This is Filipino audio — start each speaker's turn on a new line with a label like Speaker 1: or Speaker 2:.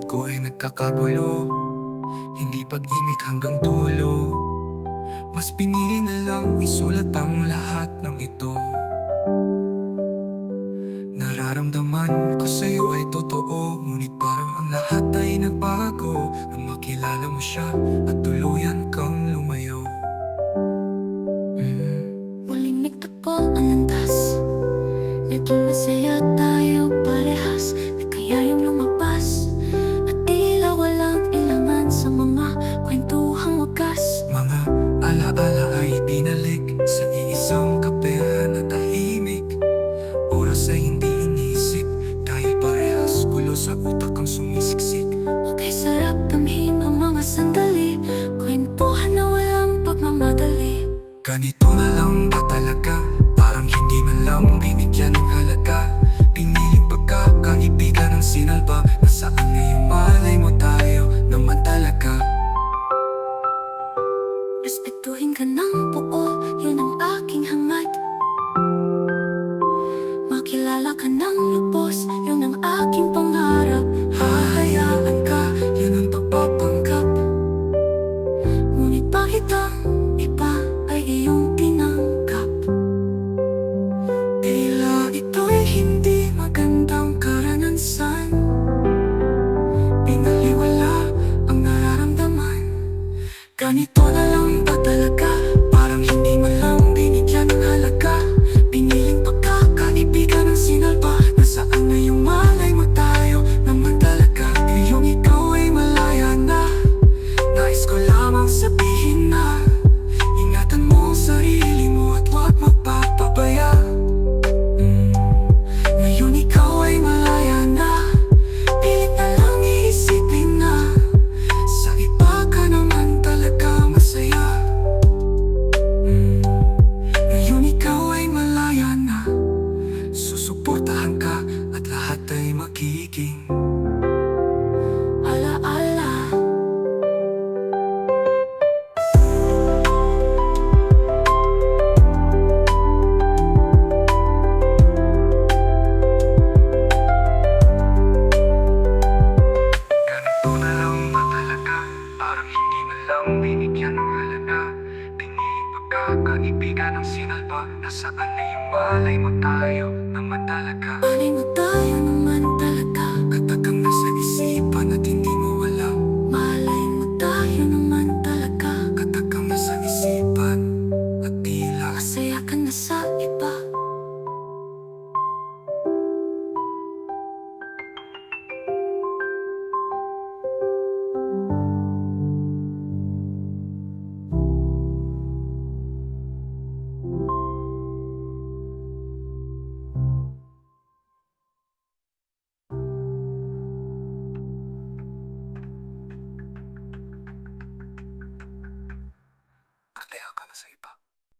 Speaker 1: ko ay nagkakagulo, hindi pag-ibig hanggang dulo. Mas pinili na lang isulat ang lahat ng ito. Nararamdaman ko sa'yo ay totoo, ngunit parang ang lahat ay nagbago nang makilala mo siya at tuluyan kang lumayo.
Speaker 2: Muling nagtagpo ang landas, naging masaya tayo parehas. Di kaya yung lumabas at tila walang ilaman sa mga kwentuhang wagas.
Speaker 1: Mga alaala ay binalik sa iisang kapehan na tahimik. Oras ay hindi inisip dahil parehas gulo sa utak ang sumisiksik.
Speaker 2: Okay, sarap damhin ang mga sandali, kwentuhan na walang pagmamadali.
Speaker 1: Ganito na lang ba talaga? Parang hindi man lang binigyan ng halaga. Piniling pagkakaibigan ng sinalba. Nasaan ngayong malay mo tayo naman talaga?
Speaker 2: Respetuhin ka ng buo, yun ang aking hangad. Makilala ka ng lubos, yun ang aking pangarap.
Speaker 1: Hahayaan ka, yun ang pagpapanggap.
Speaker 2: Ngunit bakit ang iba ay iyong tinanggap?
Speaker 1: Tila ito'y hindi magandang karanasan. Pinaliwala ang nararamdaman. Ganito na lang ba talaga? Parang hindi man lang binigyan ng halaga. Piniling pagkakaibigan ng sinalba. Nasaan na yung malay mo tayo naman talaga? Ngayong ikaw ay malaya na. Nais ko lamang sabihin na ingatan mo ang sarili mo at huwag magpapabaya. Ngayon ikaw ay malaya na. Pilit na lang iisipin na sa iba ka naman talaga masaya. Ngayon ikaw ay malaya na. Susuportahan ka at lahat ay magiging
Speaker 2: Alaala.
Speaker 1: Ganito na lang ba talaga? Parang hindi man lang binigyan ng halaga. Piniling pagkakaibigan ng sinalba. Nasaan na yung malay mo tayo naman talaga?
Speaker 2: Malay mo tayo